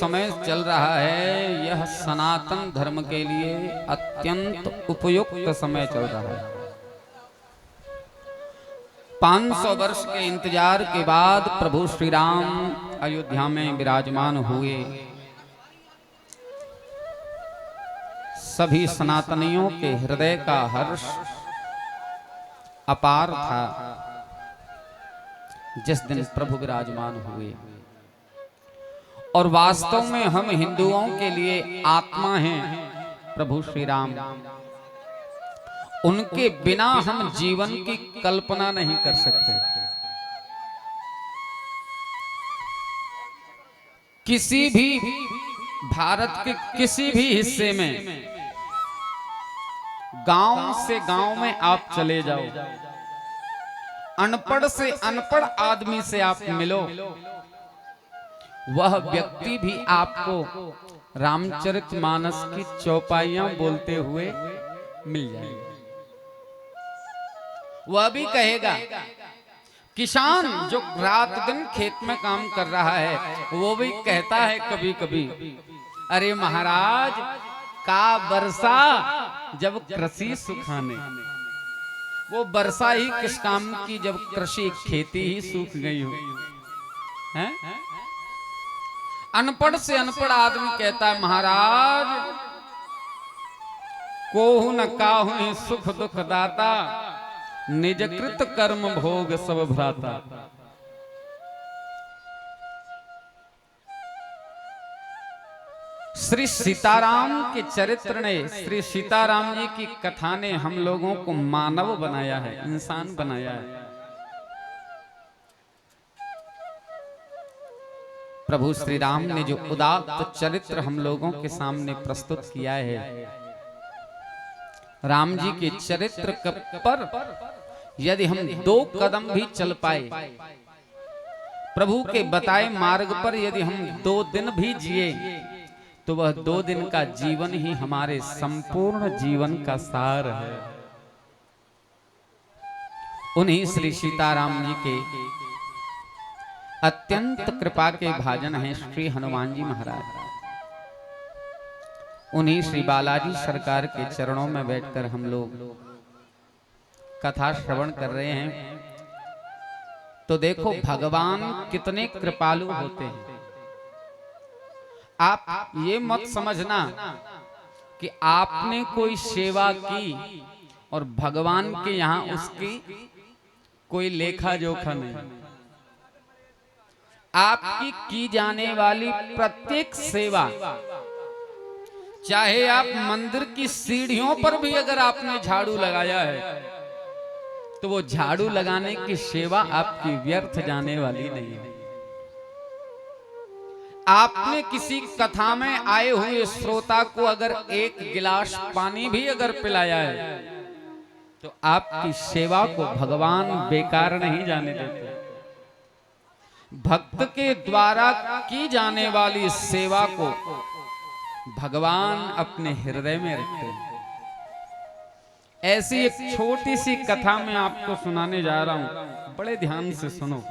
समय चल रहा है यह सनातन धर्म के लिए अत्यंत उपयुक्त समय चल रहा है। 500 वर्ष के इंतजार के बाद प्रभु श्री राम अयोध्या में विराजमान हुए। सभी सनातनियों के हृदय का हर्ष अपार था जिस दिन प्रभु विराजमान हुए। और वास्तव में हम हिंदुओं के लिए आत्मा हैं प्रभु श्री राम। उनके बिना हम जीवन की कल्पना नहीं कर सकते। किसी भी भारत के किसी भी हिस्से में गांव से गांव में आप चले जाओ, अनपढ़ से अनपढ़ आदमी से आप मिलो, वह व्यक्ति भी आपको रामचरितमानस की चौपाइयां बोलते हुए मिल जाएगा। वह भी कहेगा, किसान जो रात दिन खेत में काम कर रहा है वो भी कहता है कभी कभी, अरे महाराज का वर्षा जब कृषि सुखाने। वो वर्षा ही किस काम की जब कृषि खेती ही सूख गई हो। हैं? अनपढ़ से अनपढ़ आदमी कहता है, महाराज कोहु न काहु सुख दुख दाता, निज कृत कर्म भोग सब भ्राता। श्री सीताराम के चरित्र ने, श्री सीताराम जी की कथा ने हम लोगों को मानव बनाया है, इंसान बनाया है। प्रभु श्री राम ने जो उदात्त चरित्र हम लोगों के सामने प्रस्तुत किया है, राम जी के चरित्र पर यदि हम 2 कदम भी चल पाए, प्रभु के बताए मार्ग पर यदि हम 2 दिन भी जिए, तो वह 2 दिन का जीवन ही हमारे संपूर्ण जीवन का सार है। उन्हीं श्री सीताराम जी के अत्यंत कृपा के भाजन हैं श्री हनुमान जी महाराज। उन्हीं श्री बालाजी सरकार के चरणों में बैठकर हम लोग कथा श्रवण कर रहे हैं। तो देखो भगवान कितने कृपालु होते हैं। आप ये मत समझना कि आपने कोई सेवा की और भगवान के यहाँ उसकी कोई लेखा जोखा नहीं। आपकी की जाने वाली प्रत्येक सेवा, चाहे आप मंदिर की सीढ़ियों पर भी अगर आपने झाड़ू लगाया है, तो वो झाड़ू लगाने की सेवा आपकी व्यर्थ जाने वाली नहीं है। आपने किसी कथा में आए हुए श्रोता को अगर 1 गिलास पानी भी अगर पिलाया है, तो आपकी सेवा को भगवान बेकार नहीं जाने देते। भक्त के द्वारा की जाने वाली सेवा को भगवान अपने हृदय में रखते हैं। ऐसी एक छोटी सी कथा मैं आपको सुनाने जा रहा हूं, बड़े ध्यान से सुनो।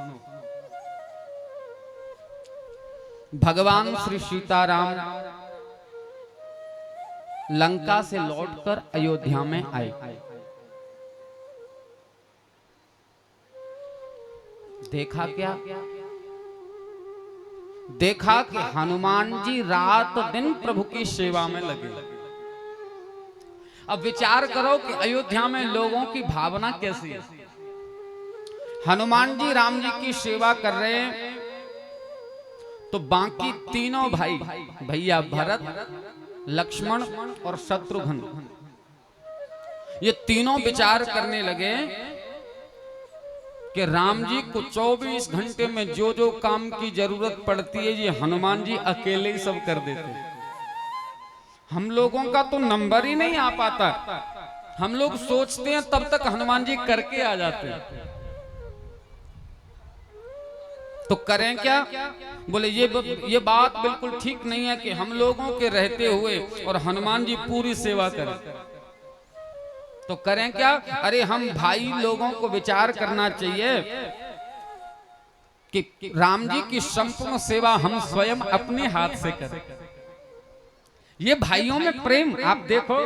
भगवान श्री सीताराम लंका से लौटकर अयोध्या में आए। देखा क्या? देखा कि हनुमान जी रात दिन प्रभु की सेवा में लगे। अब विचार करो कि अयोध्या में लोगों की भावना कैसी है। हनुमान जी राम जी की सेवा कर रहे हैं, तो बाकी तीनों भाई, भैया भरत, लक्ष्मण और शत्रुघ्न, ये तीनों विचार करने लगे कि राम जी को 24 घंटे में जो जो काम की जरूरत पड़ती है, ये हनुमान जी अकेले ही सब कर देते। हम लोगों का तो नंबर ही नहीं आ पाता। हम लोग सोचते हैं तब तक हनुमान जी करके आ जाते हैं। तो करें क्या? बोले ये बात बिल्कुल ठीक नहीं है कि हम लोगों के रहते हुए और हनुमान जी पूरी सेवा करें। तो करें क्या? अरे हम भाई लोगों को विचार करना चाहिए कि राम जी की संपूर्ण सेवा हम स्वयं अपने हाथ से करें। ये भाइयों में प्रेम आप देखो,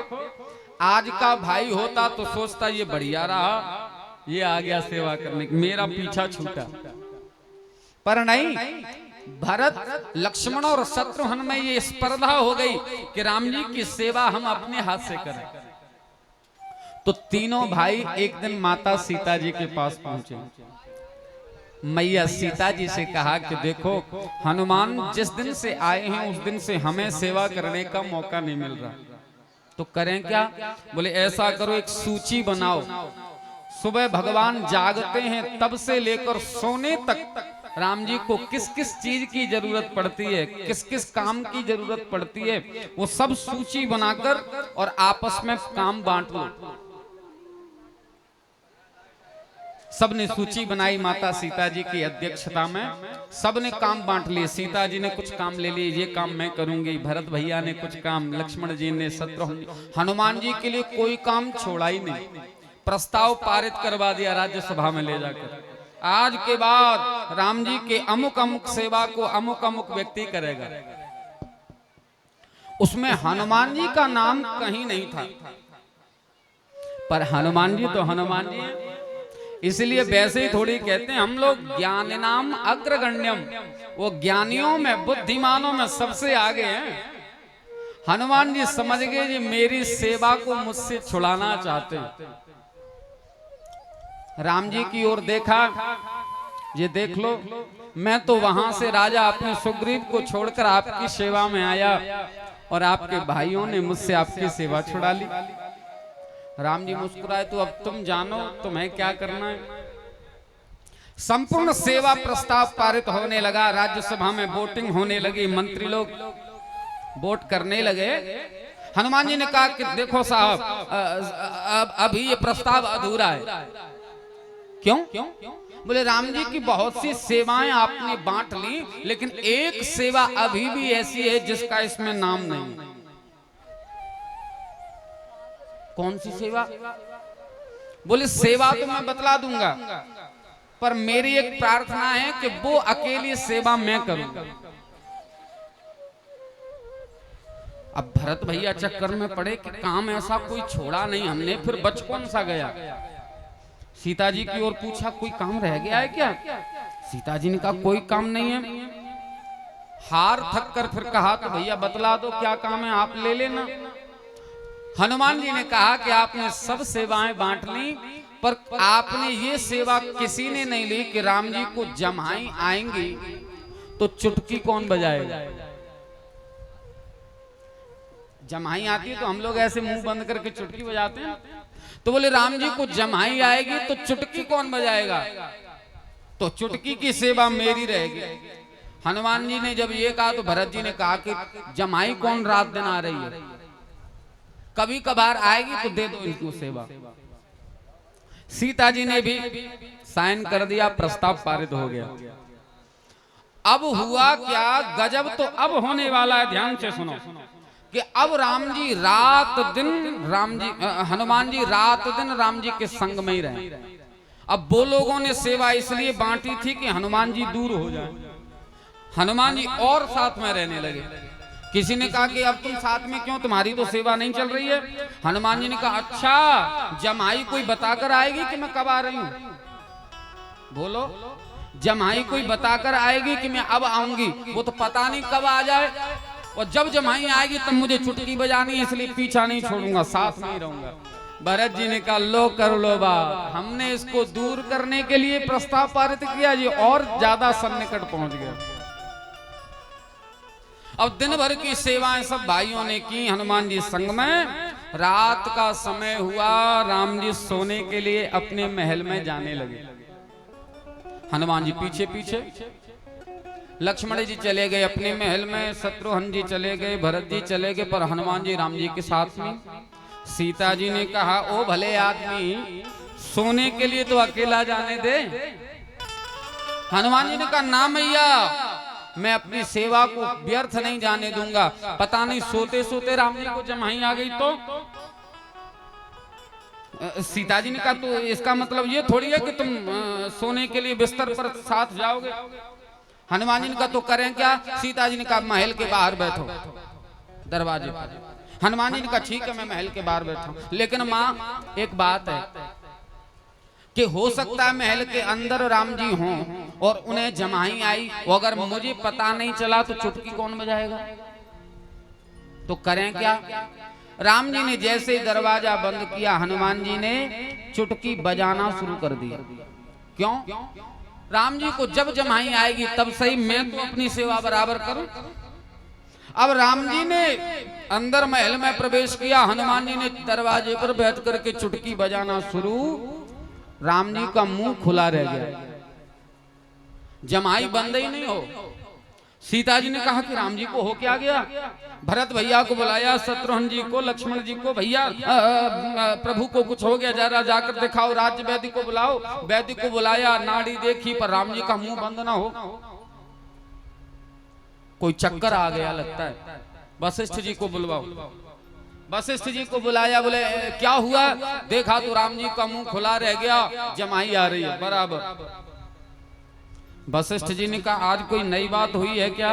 आज का भाई होता तो सोचता ये बढ़िया रहा, ये आ गया सेवा करने, मेरा पीछा छूटा। पर नहीं, भरत लक्ष्मण और शत्रुघ्न में ये स्पर्धा हो गई कि राम जी की सेवा हम अपने हाथ से करें। तो तीनों भाई एक दिन माता सीता जी के पास पहुंचे। मैया सीता जी से कहा कि देखो, हनुमान जिस दिन से आए हैं उस दिन से हमें सेवा करने का मौका नहीं मिल रहा, तो करें क्या? बोले ऐसा करो, एक सूची बनाओ, सुबह भगवान जागते हैं तब से लेकर सोने तक राम जी को किस किस चीज की जरूरत पड़ती है, किस किस काम की जरूरत पड़ती है, वो सब सूची बनाकर और आपस में काम बांट लो। सबने सूची बनाई माता सीता जी की अध्यक्षता में, सबने काम बांट लिए। सीता जी ने कुछ काम ले लिए, ये काम मैं करूंगी, भरत भैया ने कुछ काम, लक्ष्मण जी ने, शत्रुघ्न, हनुमान जी के लिए कोई काम छोड़ा ही नहीं। प्रस्ताव पारित करवा दिया राज्यसभा में ले जाकर, आज के बाद राम जी के अमुक अमुक सेवा को अमुक अमुक व्यक्ति करेगा। उसमें हनुमान जी का नाम कहीं नहीं था, पर हनुमान जी तो हनुमान जी हैं, इसलिए वैसे ही थोड़ी कहते हैं हम लोग ज्ञान नाम अग्रगण्यम, वो ज्ञानियों में बुद्धिमानों में सबसे आगे हैं। हनुमान जी समझ गए जी मेरी सेवा को मुझसे छुड़ाना चाहते हैं। राम जी की ओर देखा, ये देख लो, मैं तो वहां से राजा अपने सुग्रीव को छोड़कर आपकी सेवा में आया और आपके भाइयों ने मुझसे आपकी सेवा छुड़ा ली। राम जी मुस्कुराए, तो अब तुम जानो तुम्हें क्या करना है। संपूर्ण सेवा प्रस्ताव पारित होने लगा, राज्यसभा में वोटिंग होने लगी, मंत्री लोग वोट करने लगे। हनुमान जी ने कहा कि देखो साहब, अभी ये प्रस्ताव अधूरा है। क्यों? बोले राम जी की बहुत सी सेवाएं आपने बांट ली, लेकिन एक सेवा अभी भी ऐसी है जिसका इसमें नाम नहीं। कौन सी सेवा? बोले सेवा तो मैं बतला दूंगा, पर मेरी एक प्रार्थना है कि वो अकेली सेवा मैं करूंगा। अब भरत भैया चक्कर में पड़े कि काम ऐसा कोई छोड़ा नहीं हमने, फिर बच कौन सा गया। सीता जी की ओर पूछा, कोई काम रह गया है क्या? सीता जी ने कहा कोई काम नहीं है। हार थक कर फिर कहा, तो भैया बतला दो क्या काम है, आप ले लेना। हनुमान जी ने कहा कि आपने सब सेवाएं बांट ली, पर आपने ये सेवा किसी ने नहीं ली कि राम जी को जमाई आएंगी तो चुटकी कौन बजाएगा। जमाई आती है तो हम लोग ऐसे मुंह बंद करके चुटकी बजाते हैं, तो बोले राम जी को जमाई आएगी तो चुटकी कौन बजाएगा, तो चुटकी की सेवा मेरी रहेगी। हनुमान जी ने जब ये कहा तो भरत जी ने कहा कि जमाई कौन रात दिन आ रही है, कभी कभार आएगी तो दे दो इनको सेवा। सीता जी ने भी साइन कर दिया, प्रस्ताव पारित हो गया। अब हुआ क्या, गजब तो अब होने वाला है, ध्यान से सुनो कि अब राम जी रात दिन हनुमान जी रात दिन राम जी के संग में ही रहे। अब वो लोगों ने सेवा इसलिए बांटी थी कि हनुमान जी दूर हो जाए, हनुमान जी और साथ में रहने लगे। किसी ने कहा कि अब तुम साथ में क्यों, तुम्हारी तो सेवा नहीं चल रही है। हनुमान जी ने कहा अच्छा, जमाई कोई बताकर आएगी कि मैं कब आ रही हूं। बोलो, जमाई कोई बताकर आएगी कि मैं अब आऊंगी, वो तो पता नहीं कब आ जाए, और जब जमाई आएगी तब मुझे चुटकी बजानी है, इसलिए पीछा नहीं छोड़ूंगा, साथ में ही रहूंगा। भरत जी ने कहा लो कर लो बात, हमने इसको दूर करने के लिए प्रस्ताव पारित किया, ये और ज्यादा सन्निकट पहुंच गया। अब दिन भर की सेवाएं सब भाइयों ने की हनुमान जी संग में। रात का समय हुआ, राम जी सोने के लिए अपने महल में जाने लगे, हनुमान जी पीछे पीछे। लक्ष्मण जी चले गए अपने महल में, शत्रुघ्न जी चले गए, भरत जी चले गए, पर हनुमान जी राम जी के साथ में। सीता जी ने कहा ओ भले आदमी, सोने के लिए तो अकेला जाने दे। हनुमान जी ने कहा ना मैया, मैं अपनी सेवा को व्यर्थ नहीं जाने दूंगा, पता नहीं सोते सोते राम जी को जमाई आ गई तो। सीता जी ने कहा तो इसका मतलब ये थोड़ी है कि तुम सोने के लिए बिस्तर पर साथ जाओगे। हनुमान जी ने कहा तो करें क्या? सीता जी ने कहा महल के बाहर बैठो दरवाजे पर। हनुमान जी ने कहा ठीक है मैं महल के बाहर बैठा हूं, लेकिन माँ एक बात है कि हो सकता है महल के अंदर राम जी हों और उन्हें जमाई आई, वो अगर मुझे पता नहीं चला तो चुटकी कौन बजाएगा? तो करें क्या? राम जी ने जैसे ही दरवाजा बंद किया, हनुमान जी ने चुटकी बजाना शुरू कर दिया। क्यों? राम जी को जब जमाई आएगी तब सही मैं तो अपनी सेवा बराबर करूं। अब राम जी ने अंदर महल में प्रवेश किया, हनुमान जी ने दरवाजे पर बैठ करके चुटकी बजाना शुरू। राम जी का मुंह खुला रह गया, जमाई बंद ही नहीं हो। सीता जी ने कहा कि राम जी को हो क्या गया? भरत भैया को बुलाया, शत्रुघ्न जी को, लक्ष्मण जी को, भैया प्रभु को कुछ हो गया, जरा जाकर दिखाओ, राज्य वैद्य को बुलाओ। वैद्य को बुलाया, नाड़ी देखी पर राम जी का मुंह बंद ना हो, कोई चक्कर आ गया लगता है। वशिष्ठ जी को बुलवाओ। वशिष्ठ जी को बुलाया, बोले क्या हुआ? देखा तो राम जी का मुंह खुला रह गया, जमाई आ रही है बराबर। वशिष्ठ जी ने कहा आज कोई नई बात हुई है क्या?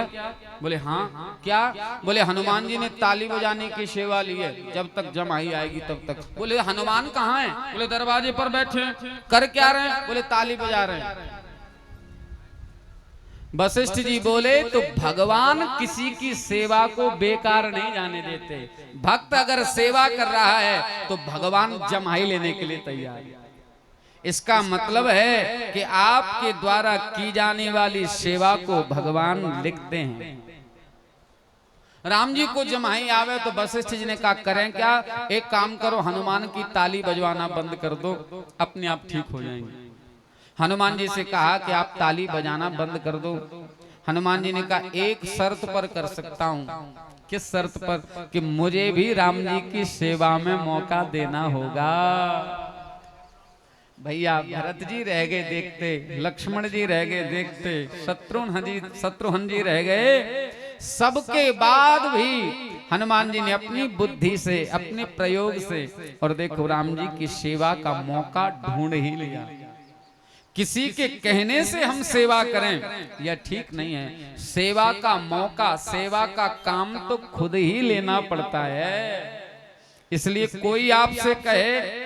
बोले हाँ। क्या? बोले हनुमान जी ने ताली बजाने की सेवा ली है, जब तक जमाई आएगी तब तक। बोले हनुमान कहाँ हैं? बोले दरवाजे पर बैठे। कर क्या रहे हैं? बोले ताली बजा रहे हैं। वशिष्ठ जी बोले तो भगवान किसी की सेवा को बेकार नहीं जाने देते। भक्त अगर सेवा कर रहा है तो भगवान जमाई लेने के लिए तैयार है। इसका मतलब है कि आपके द्वारा की जाने वाली सेवा को भगवान लिखते हैं। राम जी को जमाई आवे तो वशिष्ठ जी ने कहा करें क्या? एक काम करो, हनुमान की ताली बजवाना बंद कर दो, अपने आप ठीक हो जाएंगे। हनुमान जी से कहा कि आप ताली बजाना बंद कर दो। हनुमान जी ने कहा एक शर्त पर कर सकता हूं। किस शर्त पर? कि मुझे भी राम जी की सेवा में मौका देना होगा। भैया भरत जी रह गए देखते, लक्ष्मण जी रह गए देखते, शत्रुघ्न जी रह गए। सबके बाद भी हनुमान जी ने अपनी बुद्धि से, अपने प्रयोग से, और देखो राम जी की सेवा का मौका ढूंढ ही लिया। किसी के कहने से हम सेवा करें यह ठीक नहीं है। सेवा का मौका, सेवा का काम तो खुद ही लेना पड़ता है। इसलिए कोई आपसे कहे